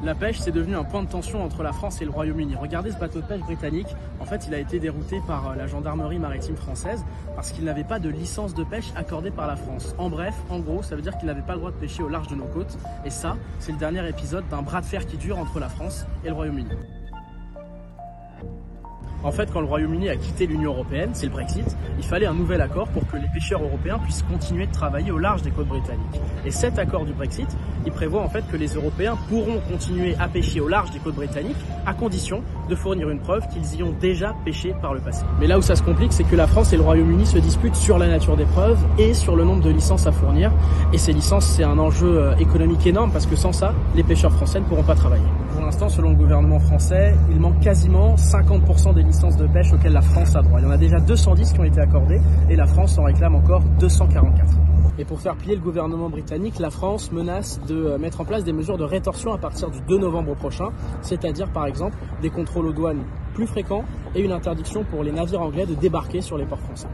La pêche, c'est devenu un point de tension entre la France et le Royaume-Uni. Regardez ce bateau de pêche britannique. En fait, il a été dérouté par la gendarmerie maritime française parce qu'il n'avait pas de licence de pêche accordée par la France. En bref, en gros, ça veut dire qu'il n'avait pas le droit de pêcher au large de nos côtes. Et ça, c'est le dernier épisode d'un bras de fer qui dure entre la France et le Royaume-Uni. En fait, quand le Royaume-Uni a quitté l'Union européenne, c'est le Brexit, il fallait un nouvel accord pour que les pêcheurs européens puissent continuer de travailler au large des côtes britanniques. Et cet accord du Brexit, il prévoit en fait que les Européens pourront continuer à pêcher au large des côtes britanniques à condition de fournir une preuve qu'ils y ont déjà pêché par le passé. Mais là où ça se complique, c'est que la France et le Royaume-Uni se disputent sur la nature des preuves et sur le nombre de licences à fournir. Et ces licences, c'est un enjeu économique énorme parce que sans ça, les pêcheurs français ne pourront pas travailler. Pour l'instant, selon le gouvernement français, il manque quasiment 50% des licences de pêche auxquelles la France a droit. Il y en a déjà 210 qui ont été accordées et la France en réclame encore 244. Et pour faire plier le gouvernement britannique, la France menace de mettre en place des mesures de rétorsion à partir du 2 novembre prochain, c'est-à-dire par exemple des contrôles aux douanes plus fréquents et une interdiction pour les navires anglais de débarquer sur les ports français.